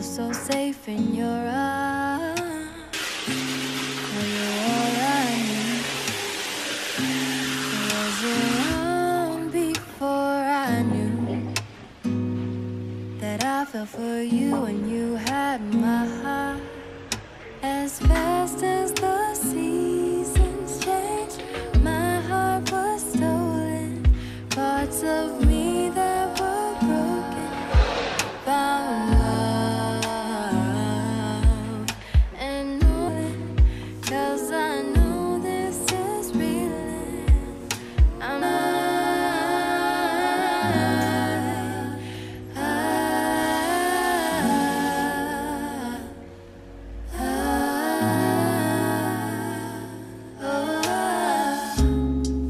so safe in your arms. Are you all I need? Was it long before I knew that I fell for you and you had my heart? As fast as the seasons change, my heart was stolen. Parts of me that were broken found love and knowing, 'cause I know this is real. I'm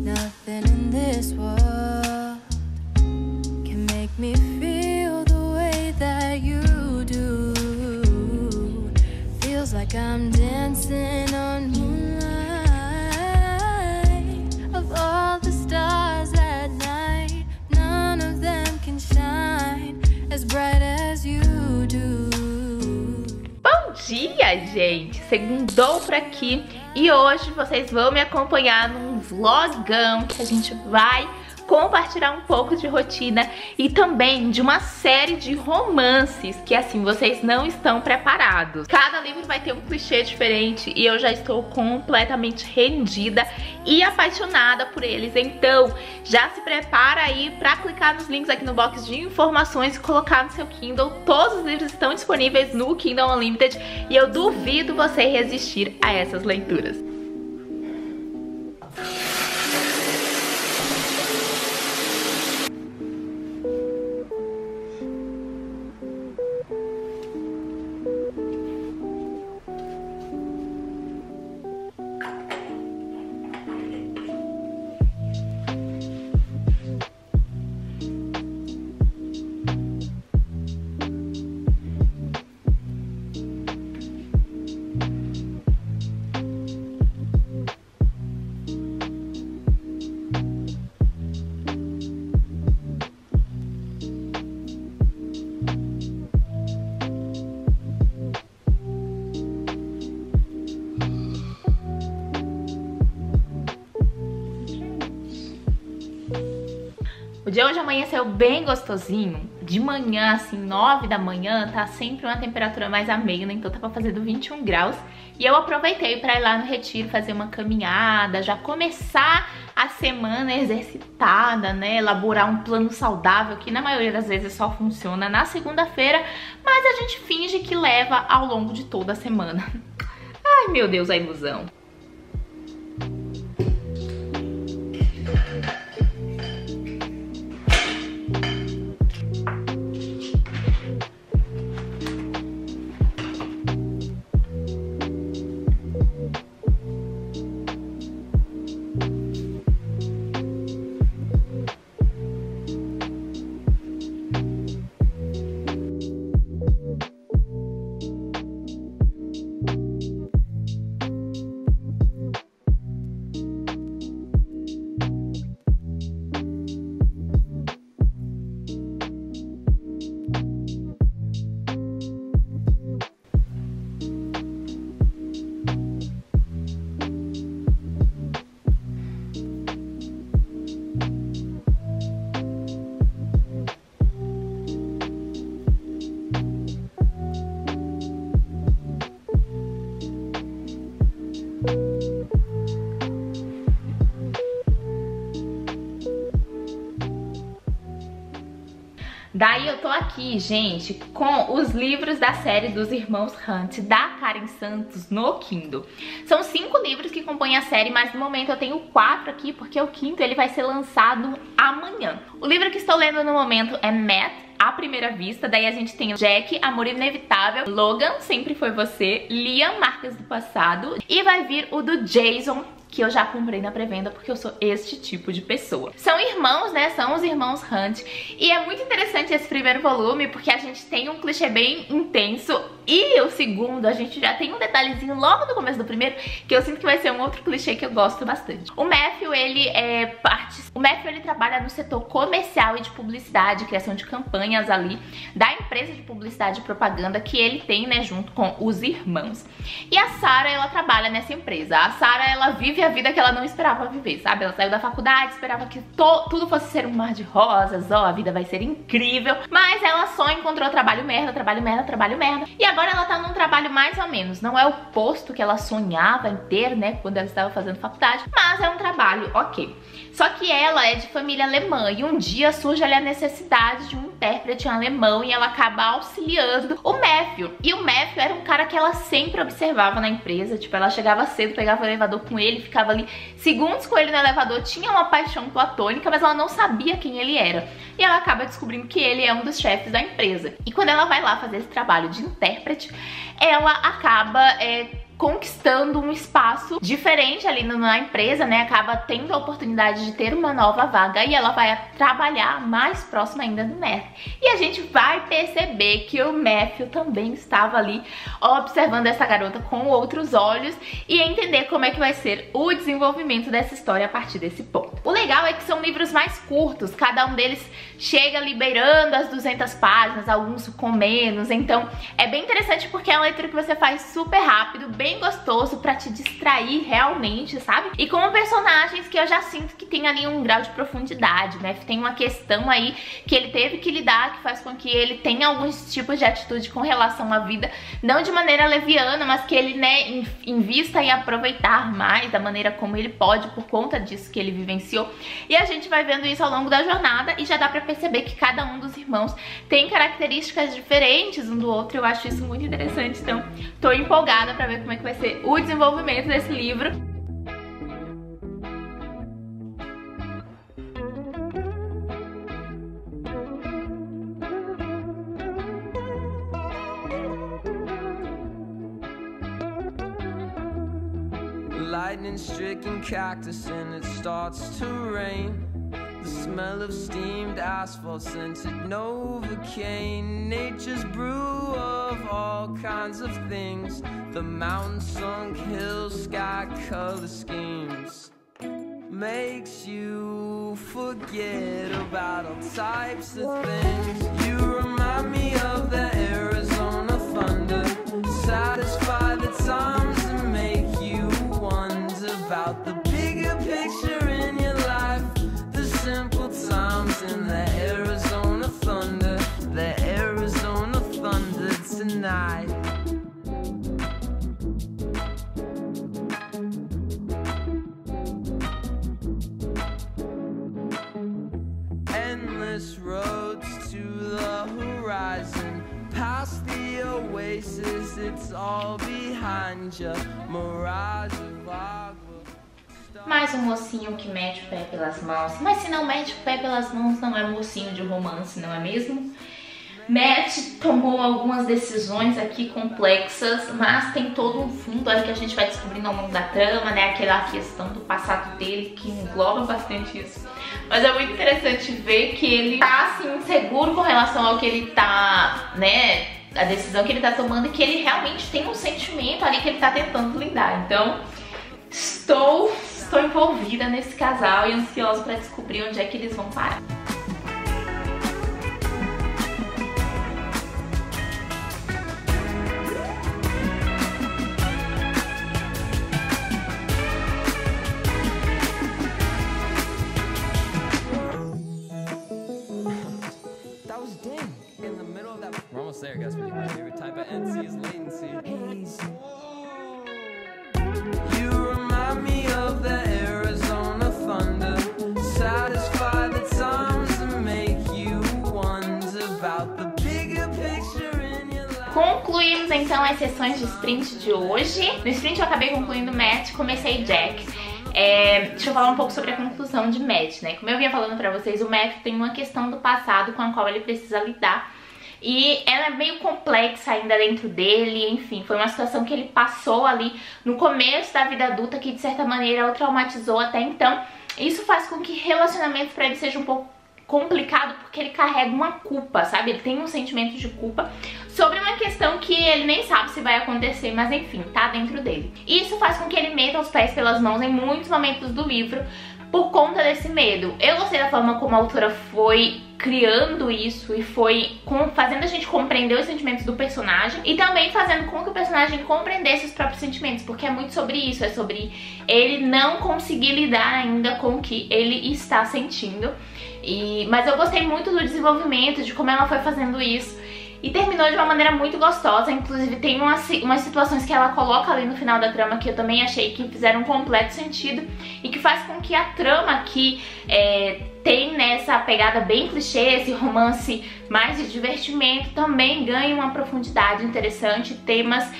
nothing in this world can make me feel the way that you do. Feels like I'm dancing on moonlight. Of all the stars at night, none of them can shine as bright as you do. Bom dia, gente! Segundou por aqui e hoje vocês vão me acompanhar num vlogão que a gente vai compartilhar um pouco de rotina e também de uma série de romances que, assim, vocês não estão preparados. Cada livro vai ter um clichê diferente e eu já estou completamente rendida e apaixonada por eles. Então, já se prepara aí pra clicar nos links aqui no box de informações e colocar no seu Kindle. Todos os livros estão disponíveis no Kindle Unlimited e eu duvido você resistir a essas leituras. O dia hoje amanheceu bem gostosinho. De manhã, assim, 9 da manhã, tá sempre uma temperatura mais amena, então tá pra fazer do 21 graus. E eu aproveitei pra ir lá no retiro, fazer uma caminhada, já começar a semana exercitada, né? Elaborar um plano saudável, que na maioria das vezes só funciona na segunda-feira, mas a gente finge que leva ao longo de toda a semana. Ai, meu Deus, a ilusão. Daí eu tô aqui, gente, com os livros da série dos Irmãos Hunt, da Karen Santos, no Kindle. São 5 livros que compõem a série, mas no momento eu tenho 4 aqui, porque o quinto ele vai ser lançado amanhã. O livro que estou lendo no momento é Matt, à primeira vista. Daí a gente tem Jack, Amor Inevitável, Logan, Sempre Foi Você, Liam, Marcas do Passado. E vai vir o do Jason, que eu já comprei na pré-venda, porque eu sou este tipo de pessoa. São irmãos, né? São os irmãos Hunt. E é muito interessante esse primeiro volume, porque a gente tem um clichê bem intenso. E o segundo, a gente já tem um detalhezinho logo no começo do primeiro, que eu sinto que vai ser um outro clichê que eu gosto bastante. O Matthew, ele trabalha no setor comercial e de publicidade, criação de campanhas ali, da empresa de publicidade e propaganda que ele tem, né, junto com os irmãos. E a Sarah, ela trabalha nessa empresa. A Sarah, ela vive a vida que ela não esperava viver, sabe? Ela saiu da faculdade, esperava que tudo fosse ser um mar de rosas, ó, a vida vai ser incrível. Mas ela só encontrou trabalho merda, trabalho merda, trabalho merda. E agora ela tá num trabalho mais ou menos. Não é o posto que ela sonhava em ter, né, quando ela estava fazendo faculdade, mas é um trabalho ok. Só que ela é de família alemã e um dia surge ali a necessidade de um intérprete em alemão e ela acaba auxiliando o Matthew. E o Matthew era um cara que ela sempre observava na empresa, tipo, ela chegava cedo, pegava o elevador com ele, ficava ali segundos com ele no elevador, tinha uma paixão platônica, mas ela não sabia quem ele era. E ela acaba descobrindo que ele é um dos chefes da empresa. E quando ela vai lá fazer esse trabalho de intérprete, ela acaba conquistando um espaço diferente ali na empresa, né? Acaba tendo a oportunidade de ter uma nova vaga e ela vai trabalhar mais próximo ainda do Matthew. E a gente vai perceber que o Matthew também estava ali observando essa garota com outros olhos e entender como é que vai ser o desenvolvimento dessa história a partir desse ponto. O legal é que são livros mais curtos, cada um deles chega liberando as 200 páginas, alguns com menos, então é bem interessante porque é uma leitura que você faz super rápido, bem gostoso pra te distrair realmente, sabe? E com personagens que eu já sinto que tem ali um grau de profundidade, né? Tem uma questão aí que ele teve que lidar, que faz com que ele tenha alguns tipos de atitude com relação à vida, não de maneira leviana, mas que ele, né, invista em aproveitar mais da maneira como ele pode por conta disso que ele vivenciou. E a gente vai vendo isso ao longo da jornada e já dá pra perceber que cada um dos irmãos tem características diferentes um do outro. Eu acho isso muito interessante, então tô empolgada pra ver como é que vai ser o desenvolvimento desse livro. Lightning stricken cactus and it starts to rain. The smell of steamed asphalt scented Novocaine. Nature's brew of all kinds of things. The mountain sunk hills, sky color schemes. Makes you forget about all types of things. You remind me of the Arizona thunder. Satisfy the times and make you wonder about the bigger picture in your life. The simple times in the Arizona thunder. The Arizona thunder tonight. Endless roads to the horizon. Past the oasis, it's all behind you. Mirage of água. Mais um mocinho que mete o pé pelas mãos. Mas se não mete o pé pelas mãos, não é mocinho de romance, não é mesmo? Matt tomou algumas decisões aqui complexas, mas tem todo um fundo aí que a gente vai descobrindo ao longo da trama, né? Aquela questão do passado dele que engloba bastante isso. Mas é muito interessante ver que ele tá assim inseguro com relação ao que ele tá, né? A decisão que ele tá tomando e que ele realmente tem um sentimento ali que ele tá tentando lidar. Então, estou envolvida nesse casal e ansiosa pra descobrir onde é que eles vão parar. We're almost there, guys. My favorite type of NC is latency. You remind me of the Arizona thunder. Satisfy the times and make you wonder about the bigger picture in your life. Concluímos então as sessões de sprint de hoje. No sprint eu acabei concluindo Matt, comecei Jack. Deixa eu falar um pouco sobre a conclusão de Matt, né? Como eu vinha falando pra vocês, o Matt tem uma questão do passado com a qual ele precisa lidar. e ela é meio complexa ainda dentro dele, enfim, foi uma situação que ele passou ali no começo da vida adulta que de certa maneira o traumatizou até então. Isso faz com que relacionamento pra ele seja um pouco complicado, porque ele carrega uma culpa, sabe? Ele tem um sentimento de culpa sobre uma questão que ele nem sabe se vai acontecer, mas enfim, tá dentro dele. Isso faz com que ele meta os pés pelas mãos em muitos momentos do livro por conta desse medo. Eu gostei da forma como a autora foi criando isso e foi fazendo a gente compreender os sentimentos do personagem e também fazendo com que o personagem compreendesse os próprios sentimentos, porque é muito sobre isso, é sobre ele não conseguir lidar ainda com o que ele está sentindo. Mas eu gostei muito do desenvolvimento, de como ela foi fazendo isso. E terminou de uma maneira muito gostosa, inclusive tem umas situações que ela coloca ali no final da trama que eu também achei que fizeram um completo sentido e que faz com que a trama aqui tem nessa pegada bem clichê, esse romance mais de divertimento, também ganha uma profundidade interessante, temas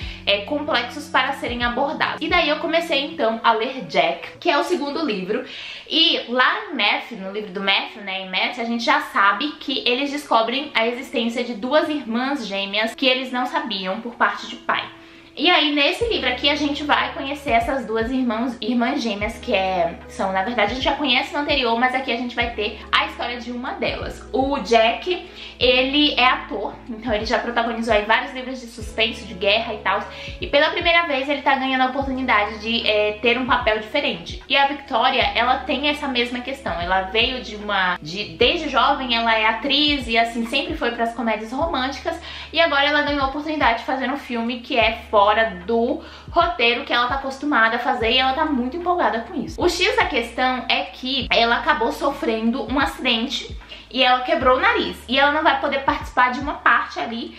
complexos para serem abordados. E daí eu comecei então a ler Jack, que é o segundo livro, e lá em Matthew, no livro do Matthew, né, em Matthew, a gente já sabe que eles descobrem a existência de duas irmãs gêmeas que eles não sabiam por parte de pai. E aí, nesse livro aqui, a gente vai conhecer essas duas irmãs gêmeas, que são, na verdade, a gente já conhece no anterior, mas aqui a gente vai ter a história de uma delas. O Jack, ele é ator, então ele já protagonizou aí vários livros de suspense, de guerra e tal, e pela primeira vez ele tá ganhando a oportunidade de ter um papel diferente. E a Victoria, ela tem essa mesma questão, ela veio desde jovem ela é atriz e assim, sempre foi pras comédias românticas, e agora ela ganhou a oportunidade de fazer um filme que é fora do roteiro que ela tá acostumada a fazer e ela tá muito empolgada com isso. O X da questão é que ela acabou sofrendo um acidente e ela quebrou o nariz e ela não vai poder participar de uma parte ali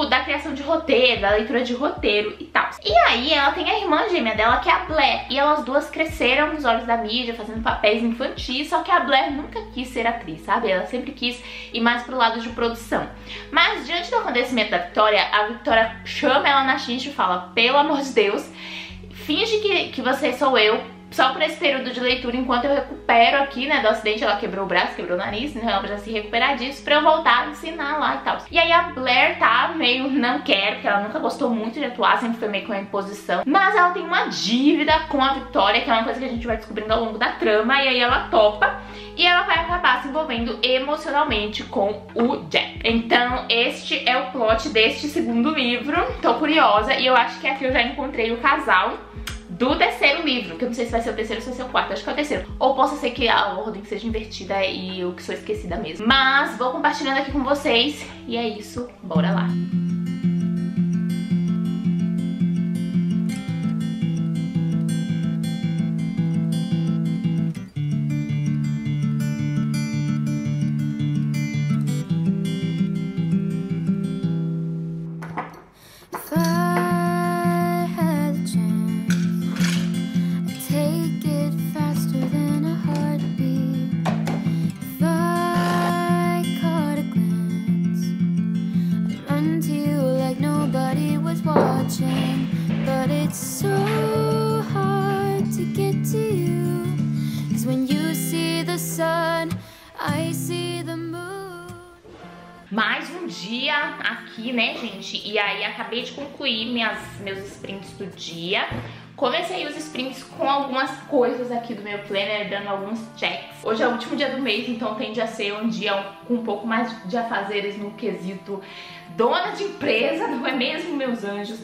da criação de roteiro, da leitura de roteiro e tal. E aí ela tem a irmã gêmea dela, que é a Blair, e elas duas cresceram nos olhos da mídia fazendo papéis infantis, só que a Blair nunca quis ser atriz, sabe? Ela sempre quis ir mais pro lado de produção. Mas diante do acontecimento da Victoria, a Victoria chama ela na xincha e fala: pelo amor de Deus, finge que você sou eu, só por esse período de leitura, enquanto eu recupero aqui, né, do acidente. Ela quebrou o braço, quebrou o nariz, então ela precisa se recuperar disso pra eu voltar a ensinar lá e tal. E aí a Blair tá meio não quero, porque ela nunca gostou muito de atuar, sempre foi meio com a imposição. Mas ela tem uma dívida com a Victoria, que é uma coisa que a gente vai descobrindo ao longo da trama, e aí ela topa e ela vai acabar se envolvendo emocionalmente com o Jack. Então este é o plot deste segundo livro. Tô curiosa e eu acho que aqui eu já encontrei o casal do terceiro livro, que eu não sei se vai ser o terceiro ou se vai ser o quarto, acho que é o terceiro. Ou possa ser que a ordem seja invertida e eu que sou esquecida mesmo. Mas vou compartilhando aqui com vocês e é isso, bora lá. But it's so hard to get to you, 'cause when you see the sun, I see the moon. Mais um dia aqui, né, gente? E aí acabei de concluir meus sprints do dia. Comecei os sprints com algumas coisas aqui do meu planner, dando alguns checks. Hoje é o último dia do mês, então tende a ser um dia com um pouco mais de afazeres no quesito dona de empresa, não é mesmo, meus anjos?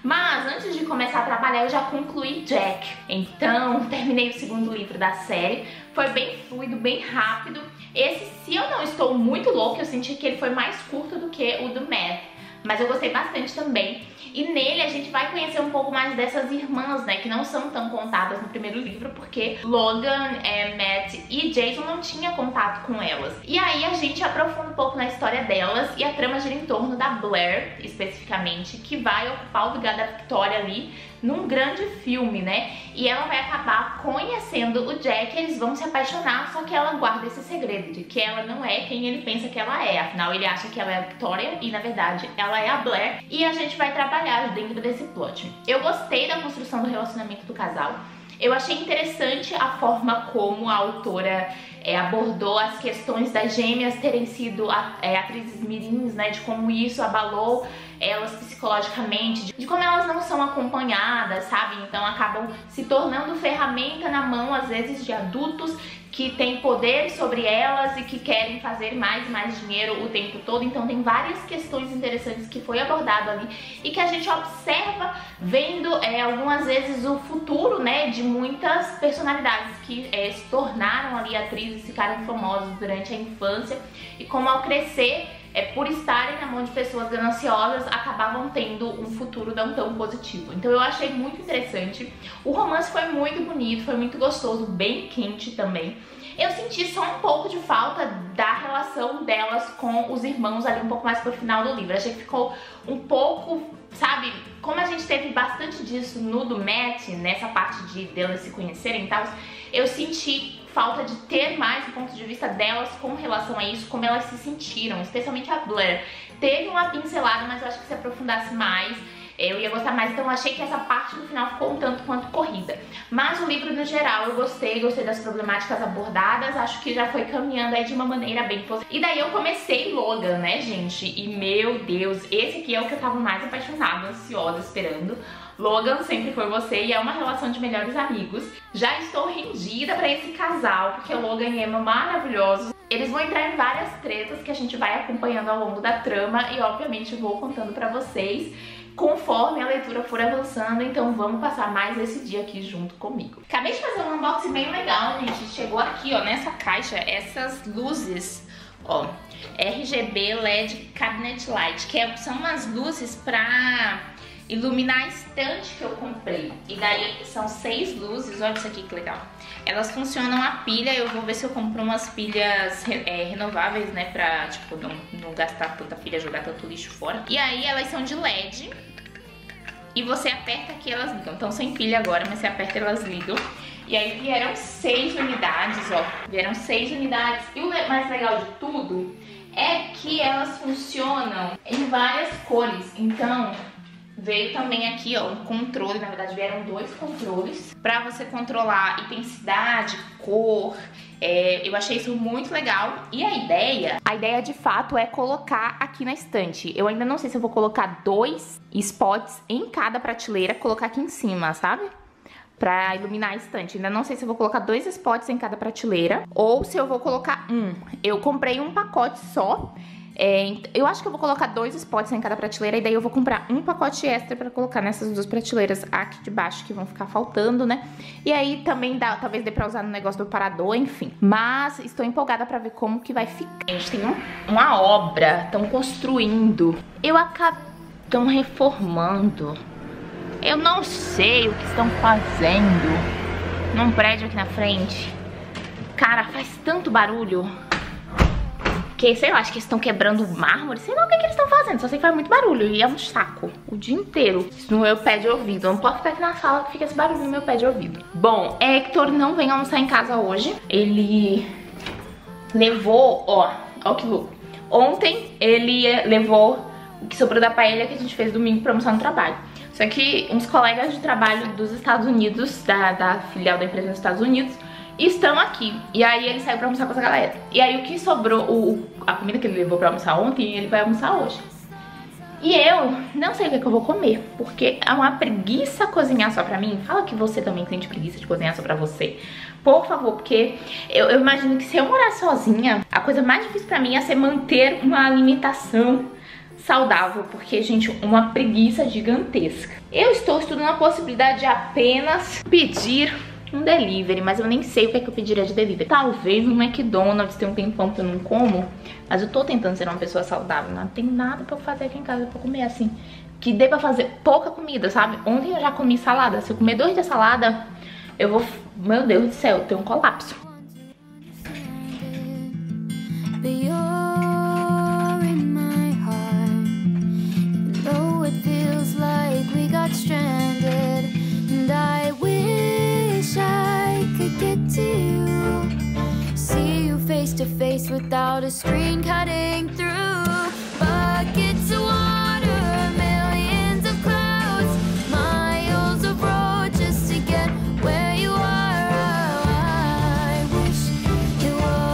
Mas antes de começar a trabalhar eu já concluí Jack. Então terminei o segundo livro da série. Foi bem fluido, bem rápido. Esse, se eu não estou muito louca, eu senti que ele foi mais curto do que o do Matt. Mas eu gostei bastante também. E nele a gente vai conhecer um pouco mais dessas irmãs, né? Que não são tão contadas no primeiro livro, porque Logan, Matt e Jason não tinham contato com elas. E aí a gente aprofunda um pouco na história delas e a trama gira em torno da Blair, especificamente, que vai ocupar o lugar da Victoria ali num grande filme, né? E ela vai acabar conhecendo o Jack, eles vão se apaixonar, só que ela guarda esse segredo de que ela não é quem ele pensa que ela é. Afinal, ele acha que ela é a Victoria e, na verdade, ela é a Blair. E a gente vai trabalhar dentro desse plot. Eu gostei da construção do relacionamento do casal. Eu achei interessante a forma como a autora abordou as questões das gêmeas terem sido atrizes mirins, né, de como isso abalou elas psicologicamente, de como elas não são acompanhadas, sabe? Então acabam se tornando ferramenta na mão, às vezes, de adultos que têm poder sobre elas e que querem fazer mais e mais dinheiro o tempo todo. Então tem várias questões interessantes que foi abordado ali e que a gente observa vendo algumas vezes o futuro, né, de muitas personalidades que se tornaram ali atrizes, ficaram famosas durante a infância e como ao crescer, por estarem na mão de pessoas gananciosas, acabavam tendo um futuro não tão positivo. Então eu achei muito interessante. O romance foi muito bonito, foi muito gostoso, bem quente também. Eu senti só um pouco de falta da relação delas com os irmãos ali um pouco mais pro final do livro. Achei que ficou um pouco, sabe, como a gente teve bastante disso no do Matt, nessa parte de delas se conhecerem e tal, eu senti falta de ter mais o ponto de vista delas com relação a isso, como elas se sentiram, especialmente a Blair. Teve uma pincelada, mas eu acho que se aprofundasse mais, eu ia gostar mais, então eu achei que essa parte no final ficou um tanto quanto corrida. Mas o livro no geral eu gostei das problemáticas abordadas, acho que já foi caminhando aí de uma maneira bem positiva. E daí eu comecei Logan, né, gente? E meu Deus, esse aqui é o que eu tava mais apaixonada, ansiosa, esperando. Logan sempre foi você e é uma relação de melhores amigos. Já estou rendida pra esse casal, porque o Logan e Emma maravilhosos. Eles vão entrar em várias tretas que a gente vai acompanhando ao longo da trama e obviamente vou contando pra vocês conforme a leitura for avançando, então vamos passar mais esse dia aqui junto comigo. Acabei de fazer um unboxing bem legal, gente. Chegou aqui, ó, nessa caixa, essas luzes, ó, RGB LED Cabinet Light, que são umas luzes pra iluminar a estante que eu comprei. E daí são 6 luzes, olha isso aqui que legal. Elas funcionam a pilha, eu vou ver se eu compro umas pilhas renováveis, né, pra, tipo, não gastar tanta pilha, jogar tanto lixo fora. E aí elas são de LED e você aperta aqui, elas ligam. Então sem pilha agora, mas você aperta, elas ligam. E aí vieram 6 unidades, ó, vieram 6 unidades. E o mais legal de tudo é que elas funcionam em várias cores, então veio também aqui, ó, um controle, na verdade vieram 2 controles pra você controlar intensidade, cor. Eu achei isso muito legal. E a ideia de fato é colocar aqui na estante. Eu ainda não sei se eu vou colocar 2 spots em cada prateleira, colocar aqui em cima, sabe? Pra iluminar a estante. Ainda não sei se eu vou colocar 2 spots em cada prateleira ou se eu vou colocar um. Eu comprei um pacote só. Eu acho que eu vou colocar 2 spots em cada prateleira e daí eu vou comprar um pacote extra pra colocar nessas 2 prateleiras aqui de baixo que vão ficar faltando, né? E aí também talvez dê pra usar no negócio do parador, enfim. Mas estou empolgada pra ver como que vai ficar. A gente tem uma obra, estão construindo. Estão reformando. Eu não sei o que estão fazendo num prédio aqui na frente. Cara, faz tanto barulho. Que, sei lá, acho que eles estão quebrando mármore, sei lá o que eles estão fazendo, só sei que faz muito barulho e é um saco o dia inteiro. Isso no meu pé de ouvido, eu não posso ficar aqui na sala que fica esse barulho no meu pé de ouvido. Bom, Hector não vem almoçar em casa hoje, ele levou, ó que louco. Ontem ele levou o que sobrou da paella que a gente fez domingo pra almoçar no trabalho. Só que uns colegas de trabalho dos Estados Unidos, da filial da empresa nos Estados Unidos, estão aqui. E aí ele saiu pra almoçar com essa galera. E aí o que sobrou, a comida que ele levou pra almoçar ontem, ele vai almoçar hoje. E eu não sei o que eu vou comer, porque é uma preguiça cozinhar só pra mim. Fala que você também sente preguiça de cozinhar só pra você. Por favor, porque eu imagino que se eu morar sozinha, a coisa mais difícil pra mim é ser manter uma alimentação saudável, porque, gente, uma preguiça gigantesca. Eu estou estudando a possibilidade de apenas pedir um delivery, mas eu nem sei o que é que eu pediria de delivery. Talvez um McDonald's, tem um tempão que eu não como, mas eu tô tentando ser uma pessoa saudável. Não tem nada pra eu fazer aqui em casa pra comer assim, que dê pra fazer pouca comida, sabe? Ontem eu já comi salada, se eu comer 2 dias de salada, eu vou, meu Deus do céu, ter um colapso. To face without a screen cutting through buckets of water, millions of clouds, miles of road just to get where you are. I wish it was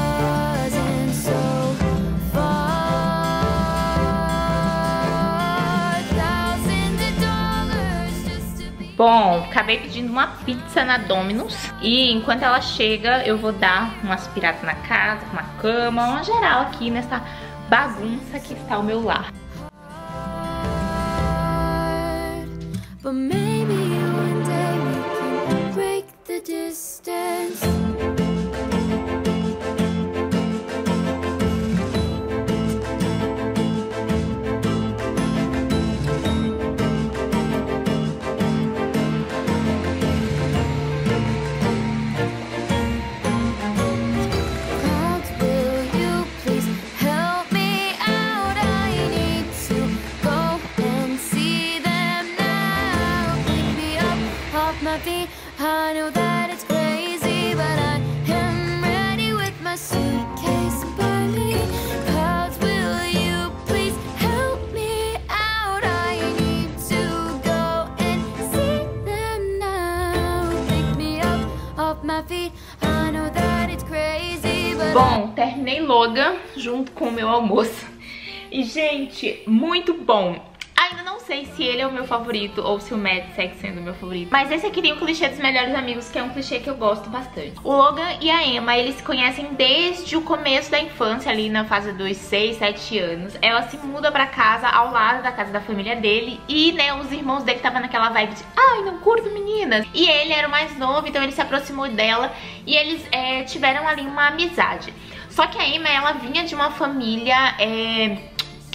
Bom, acabei pedindo uma pizza na Domino's e enquanto ela chega eu vou dar uma aspirada na casa, uma cama, uma geral aqui nessa bagunça que está o meu lar. But maybe one day we can break the distance. I know that it's crazy, but I am ready with my suitcase by me. Clouds, will you please help me out? I need to go and see them now. Pick me up off my feet. I know that it's crazy, but bom, terminei Logan junto com o meu almoço. E, gente, muito bom. Ainda não sei se ele é o meu favorito ou se o Matt segue sendo o meu favorito. Mas esse aqui tem o clichê dos melhores amigos, que é um clichê que eu gosto bastante. O Logan e a Emma, eles se conhecem desde o começo da infância, ali na fase dos 6, 7 anos. Ela se muda pra casa ao lado da casa da família dele. E, né, os irmãos dele estavam naquela vibe de ai, não curto meninas. E ele era o mais novo, então ele se aproximou dela. E eles tiveram ali uma amizade. Só que a Emma, ela vinha de uma família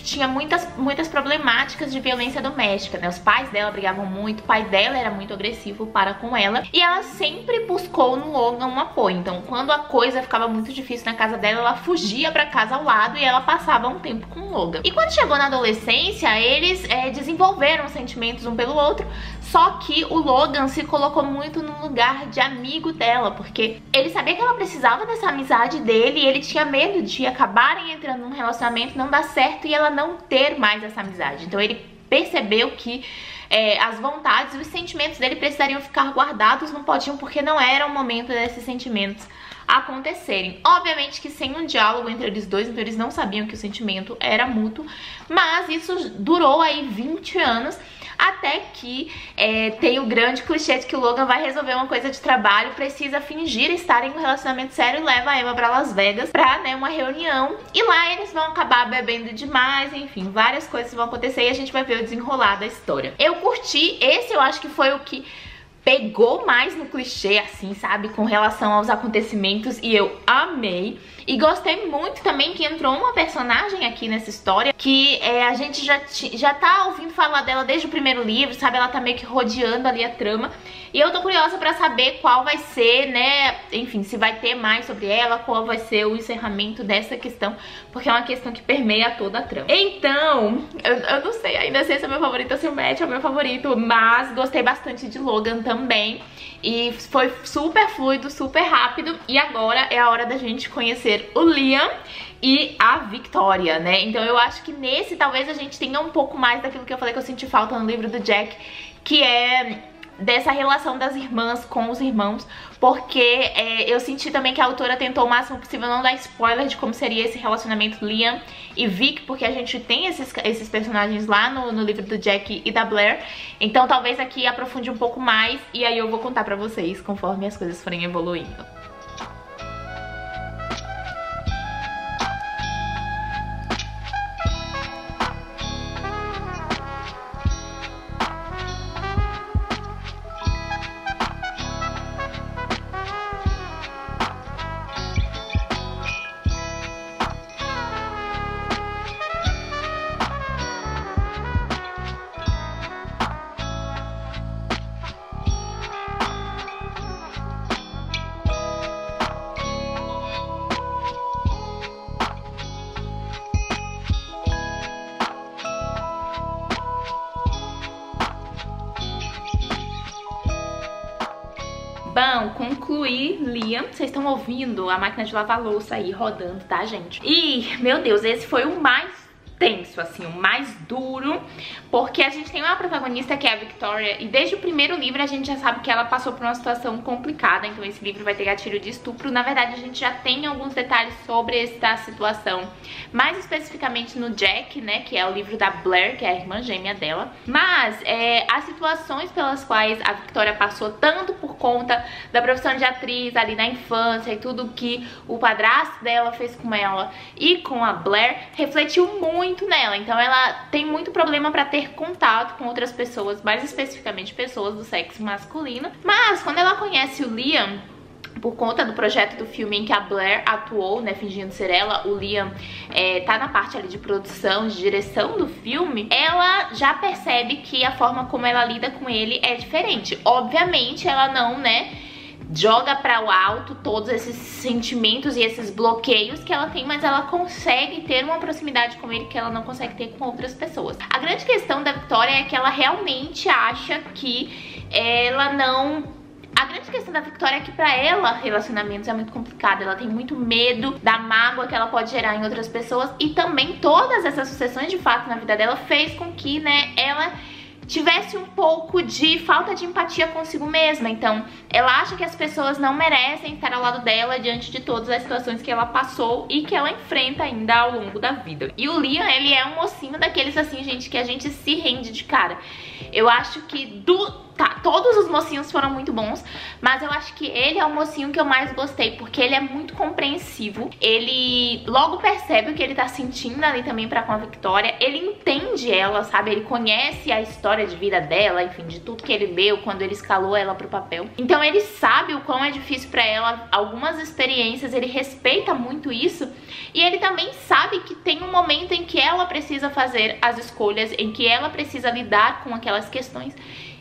tinha muitas problemáticas de violência doméstica, né? Os pais dela brigavam muito, o pai dela era muito agressivo para com ela. E ela sempre buscou no Logan um apoio. Então, quando a coisa ficava muito difícil na casa dela, ela fugia pra casa ao lado e ela passava um tempo com o Logan. E quando chegou na adolescência, eles desenvolveram sentimentos um pelo outro. Só que o Logan se colocou muito no lugar de amigo dela, porque ele sabia que ela precisava dessa amizade dele e ele tinha medo de acabarem entrando num relacionamento, não dar certo e ela não ter mais essa amizade. Então ele percebeu que as vontades e os sentimentos dele precisariam ficar guardados no potinho, porque não era o momento desses sentimentos acontecerem. Obviamente que sem um diálogo entre eles dois, então eles não sabiam que o sentimento era mútuo, mas isso durou aí 20 anos, até que tem o grande clichê de que o Logan vai resolver uma coisa de trabalho, precisa fingir estar em um relacionamento sério e leva a Emma pra Las Vegas pra, né, uma reunião. E lá eles vão acabar bebendo demais, enfim, várias coisas vão acontecer e a gente vai ver o desenrolar da história. Eu curti, esse eu acho que foi o que pegou mais no clichê, assim, sabe, com relação aos acontecimentos, e eu amei. E gostei muito também que entrou uma personagem aqui nessa história que a gente já tá ouvindo falar dela desde o primeiro livro, sabe? Ela tá meio que rodeando ali a trama. E eu tô curiosa pra saber qual vai ser, né? Enfim, se vai ter mais sobre ela, qual vai ser o encerramento dessa questão, porque é uma questão que permeia toda a trama. Então, eu não sei ainda se esse é o meu favorito ou se o Matt é o meu favorito, mas gostei bastante de Logan também. E foi super fluido, super rápido. E agora é a hora da gente conhecer o Liam e a Victoria, né? Então eu acho que nesse talvez a gente tenha um pouco mais daquilo que eu falei que eu senti falta no livro do Jack, que é dessa relação das irmãs com os irmãos, porque eu senti também que a autora tentou o máximo possível não dar spoiler de como seria esse relacionamento Liam e Vic, porque a gente tem esses personagens lá no livro do Jack e da Blair, então talvez aqui aprofunde um pouco mais e aí eu vou contar pra vocês conforme as coisas forem evoluindo. Bom, concluí Liam. Vocês estão ouvindo a máquina de lavar louça aí rodando, tá, gente? E, meu Deus, esse foi o mais tenso, assim, o mais duro, porque a gente tem uma protagonista que é a Victoria, e desde o primeiro livro a gente já sabe que ela passou por uma situação complicada, então esse livro vai ter gatilho de estupro. Na verdade a gente já tem alguns detalhes sobre essa situação, mais especificamente no Jack, né, que é o livro da Blair, que é a irmã gêmea dela, mas as situações pelas quais a Victoria passou, tanto por conta da profissão de atriz ali na infância e tudo que o padrasto dela fez com ela e com a Blair, refletiu muito nela. Então ela tem muito problema pra ter contato com outras pessoas, mais especificamente pessoas do sexo masculino. Mas quando ela conhece o Liam, por conta do projeto do filme em que a Blair atuou, né, fingindo ser ela, o Liam tá na parte ali de produção, de direção do filme, ela já percebe que a forma como ela lida com ele é diferente. Obviamente ela não, né, joga para o alto todos esses sentimentos e esses bloqueios que ela tem, mas ela consegue ter uma proximidade com ele que ela não consegue ter com outras pessoas. A grande questão da Victoria é que ela realmente acha que ela não... A grande questão da Victoria é que pra ela relacionamentos é muito complicado, ela tem muito medo da mágoa que ela pode gerar em outras pessoas, e também todas essas sucessões de fatos na vida dela fez com que, né, ela tivesse um pouco de falta de empatia consigo mesma. Então ela acha que as pessoas não merecem estar ao lado dela diante de todas as situações que ela passou e que ela enfrenta ainda ao longo da vida. E o Liam, ele é um mocinho daqueles assim, gente, que a gente se rende de cara. Eu acho que todos os mocinhos foram muito bons, mas eu acho que ele é o mocinho que eu mais gostei, porque ele é muito compreensivo, ele logo percebe o que ele tá sentindo ali também pra com a Victoria, ele entende ela, sabe, ele conhece a história de vida dela, enfim, de tudo que ele leu quando ele escalou ela pro papel, então ele sabe o quão é difícil pra ela algumas experiências, ele respeita muito isso, e ele também sabe que tem um momento em que ela precisa fazer as escolhas, em que ela precisa lidar com aquelas questões,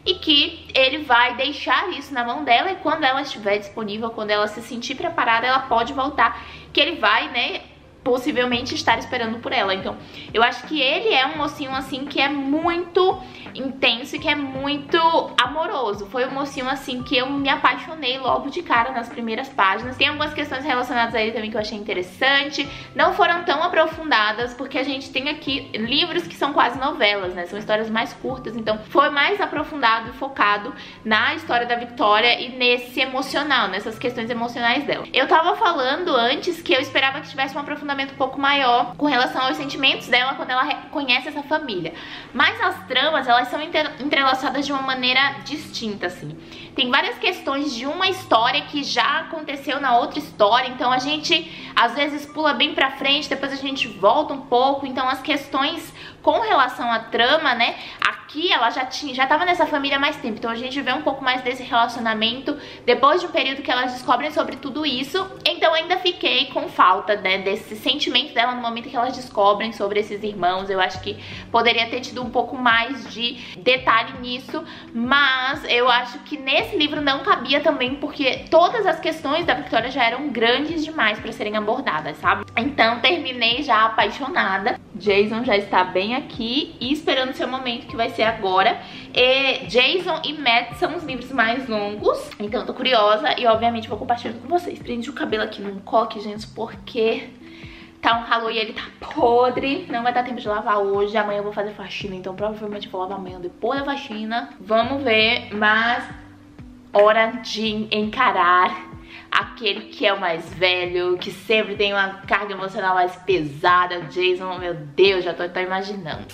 e que ele vai deixar isso na mão dela, e quando ela estiver disponível, quando ela se sentir preparada, ela pode voltar, que ele vai, né, possivelmente estar esperando por ela. Então eu acho que ele é um mocinho assim que é muito intenso e que é muito amoroso. Foi um mocinho assim que eu me apaixonei logo de cara nas primeiras páginas. Tem algumas questões relacionadas a ele também que eu achei interessante, não foram tão aprofundadas, porque a gente tem aqui livros que são quase novelas, né, são histórias mais curtas, então foi mais aprofundado e focado na história da Victoria e nesse emocional, nessas questões emocionais dela. Eu tava falando antes que eu esperava que tivesse um aprofundamento um pouco maior com relação aos sentimentos dela quando ela conhece essa família, mas as tramas, elas são entrelaçadas de uma maneira distinta, assim. Tem várias questões de uma história que já aconteceu na outra história, então a gente às vezes pula bem pra frente, depois a gente volta um pouco, então as questões com relação à trama, né, aqui ela já tava nessa família há mais tempo, então a gente vê um pouco mais desse relacionamento depois de um período que elas descobrem sobre tudo isso, então ainda fiquei com falta, né, desse sentimento dela no momento que elas descobrem sobre esses irmãos. Eu acho que poderia ter tido um pouco mais de detalhe nisso, mas eu acho que nesse livro não cabia também, porque todas as questões da Victoria já eram grandes demais pra serem abordadas, sabe? Então terminei já apaixonada. Jason já está bem aqui e esperando o seu momento, que vai ser agora. Jason e Matt são os livros mais longos, então eu tô curiosa e obviamente vou compartilhando com vocês. Prendi o cabelo aqui num coque, gente, porque tá um ralo e ele tá podre. Não vai dar tempo de lavar hoje, amanhã eu vou fazer faxina, então provavelmente eu vou lavar amanhã depois da faxina. Vamos ver, mas hora de encarar aquele que é o mais velho, que sempre tem uma carga emocional mais pesada. Jason, meu Deus, já tô imaginando.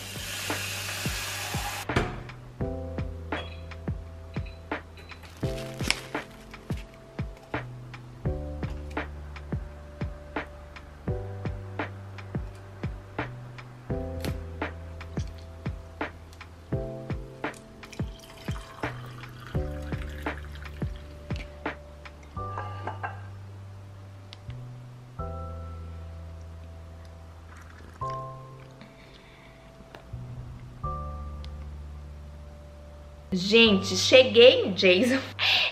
Gente, cheguei em Jason.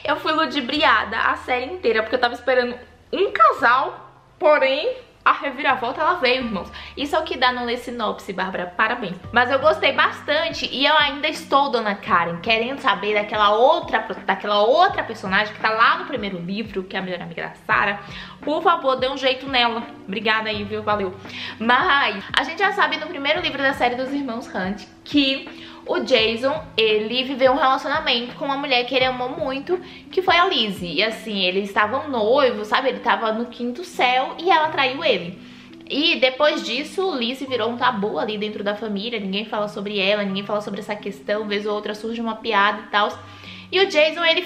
Eu fui ludibriada a série inteira, porque eu tava esperando um casal, porém a reviravolta ela veio, irmãos. Isso é o que dá no ler sinopse, Bárbara, parabéns. Mas eu gostei bastante e eu ainda estou, dona Karen, querendo saber daquela outra personagem que tá lá no primeiro livro, que é a melhor amiga da Sarah. Por favor, dê um jeito nela. Obrigada aí, viu? Valeu. Mas a gente já sabe no primeiro livro da série dos Irmãos Hunt que o Jason, ele viveu um relacionamento com uma mulher que ele amou muito, que foi a Lizzie. E assim, eles estavam noivos, sabe? Ele tava no quinto céu e ela traiu ele. E depois disso, Lizzie virou um tabu ali dentro da família. Ninguém fala sobre ela, ninguém fala sobre essa questão. Vez ou outra surge uma piada e tal. E o Jason, ele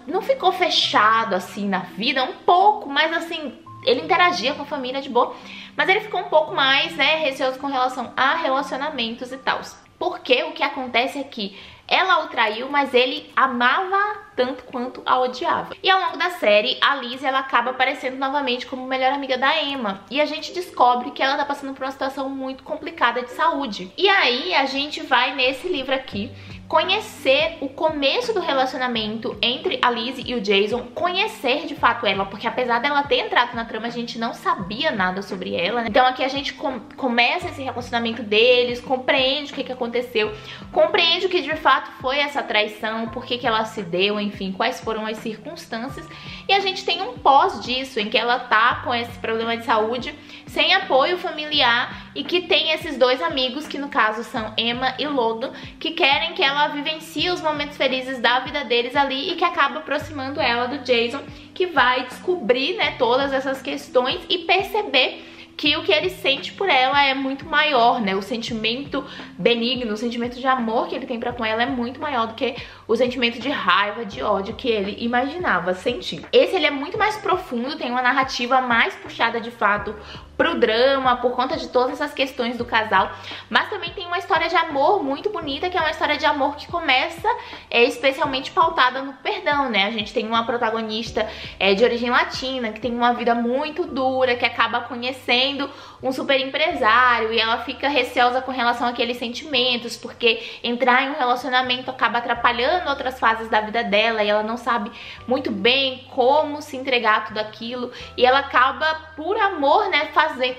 não ficou fechado assim na vida, um pouco, mas assim, ele interagia com a família de boa. Mas ele ficou um pouco mais, né, receoso com relação a relacionamentos e tal. Porque o que acontece é que ela o traiu, mas ele amava tanto quanto a odiava. E ao longo da série, a Lizzie, ela acaba aparecendo novamente como melhor amiga da Emma. E a gente descobre que ela tá passando por uma situação muito complicada de saúde. E aí a gente vai nesse livro aqui conhecer o começo do relacionamento entre a Lizzie e o Jason, conhecer de fato ela, porque apesar dela ter entrado na trama, a gente não sabia nada sobre ela, né? Então aqui a gente começa esse relacionamento deles, compreende o que aconteceu, compreende o que de fato foi essa traição, por que ela se deu, enfim, quais foram as circunstâncias, e a gente tem um pós disso, em que ela tá com esse problema de saúde, sem apoio familiar, e que tem esses dois amigos, que no caso são Emma e Lodo, que querem que ela vivencie os momentos felizes da vida deles ali e que acaba aproximando ela do Jason, que vai descobrir, né, todas essas questões e perceber que o que ele sente por ela é muito maior, né? O sentimento benigno, o sentimento de amor que ele tem pra com ela é muito maior do que o sentimento de raiva, de ódio que ele imaginava sentir. Esse ele é muito mais profundo, tem uma narrativa mais puxada de fato pro drama, por conta de todas essas questões do casal, mas também tem uma história de amor muito bonita, que é uma história de amor que começa especialmente pautada no perdão, né? A gente tem uma protagonista de origem latina, que tem uma vida muito dura, que acaba conhecendo um super empresário e ela fica receosa com relação àqueles sentimentos, porque entrar em um relacionamento acaba atrapalhando outras fases da vida dela e ela não sabe muito bem como se entregar a tudo aquilo, e ela acaba, por amor, né,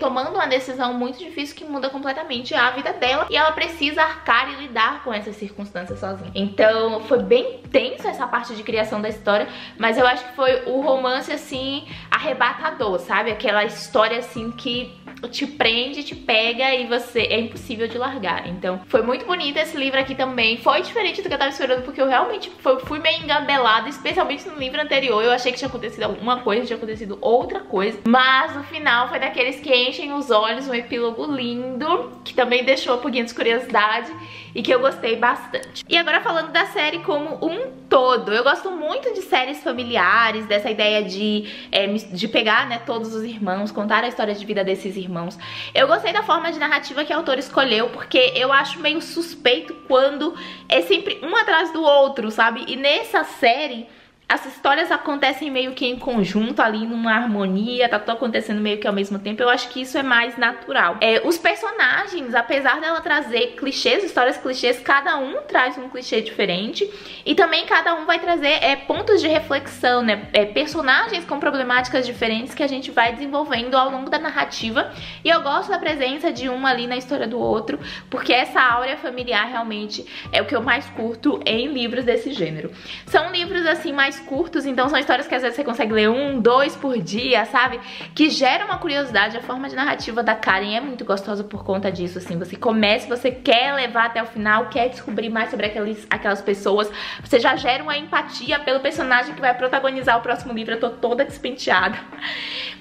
tomando uma decisão muito difícil que muda completamente a vida dela, e ela precisa arcar e lidar com essas circunstâncias sozinha. Então foi bem tenso essa parte de criação da história, mas eu acho que foi o romance assim arrebatador, sabe? Aquela história assim que te prende, te pega e você é impossível de largar. Então foi muito bonito esse livro aqui também. Foi diferente do que eu tava esperando, porque eu realmente fui meio engabelada, especialmente no livro anterior. Eu achei que tinha acontecido alguma coisa, tinha acontecido outra coisa, mas no final foi daqueles que enchem os olhos, um epílogo lindo, que também deixou um pouquinho de curiosidade e que eu gostei bastante. E agora falando da série como um todo, eu gosto muito de séries familiares, dessa ideia de pegar, né, todos os irmãos, contar a história de vida desses irmãos. Eu gostei da forma de narrativa que a autora escolheu, porque eu acho meio suspeito quando é sempre um atrás do outro, sabe? E nessa série as histórias acontecem meio que em conjunto ali, numa harmonia, tá tudo acontecendo meio que ao mesmo tempo. Eu acho que isso é mais natural. Os personagens, apesar dela trazer clichês, histórias clichês, cada um traz um clichê diferente, e também cada um vai trazer pontos de reflexão, né? Personagens com problemáticas diferentes que a gente vai desenvolvendo ao longo da narrativa, e eu gosto da presença de um ali na história do outro, porque essa áurea familiar realmente é o que eu mais curto em livros desse gênero. São livros assim mais curtos, então são histórias que às vezes você consegue ler 1, 2 por dia, sabe? Que gera uma curiosidade. A forma de narrativa da Karen é muito gostosa por conta disso, assim. Você começa, você quer levar até o final, quer descobrir mais sobre aquelas pessoas. Você já gera uma empatia pelo personagem que vai protagonizar o próximo livro. Eu tô toda despenteada,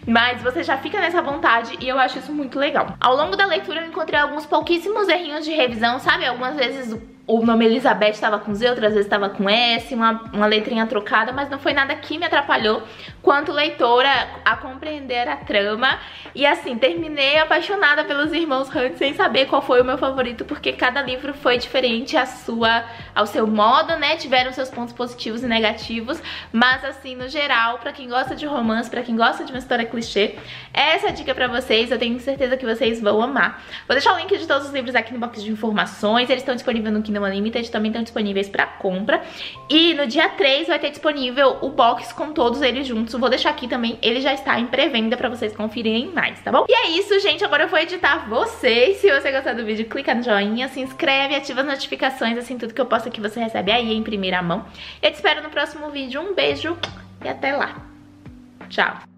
mas você já fica nessa vontade e eu acho isso muito legal. Ao longo da leitura eu encontrei alguns pouquíssimos errinhos de revisão, sabe? Algumas vezes o nome Elizabeth estava com Z, outras vezes estava com S, uma letrinha trocada, mas não foi nada que me atrapalhou quanto leitora a compreender a trama. E assim, terminei apaixonada pelos Irmãos Hunt sem saber qual foi o meu favorito, porque cada livro foi diferente ao seu modo, né? Tiveram seus pontos positivos e negativos, mas assim, no geral, pra quem gosta de romance, pra quem gosta de uma história clichê, essa é a dica pra vocês. Eu tenho certeza que vocês vão amar. Vou deixar o link de todos os livros aqui no box de informações, eles estão disponíveis no Kindle One Limited também estão disponíveis pra compra. E no dia 3 vai ter disponível o box com todos eles juntos. Vou deixar aqui também, ele já está em pré-venda pra vocês conferirem mais, tá bom? E é isso, gente, agora eu vou editar vocês. Se você gostar do vídeo, clica no joinha, se inscreve, ativa as notificações, assim, tudo que eu posto aqui você recebe aí em primeira mão. Eu te espero no próximo vídeo, um beijo e até lá. Tchau!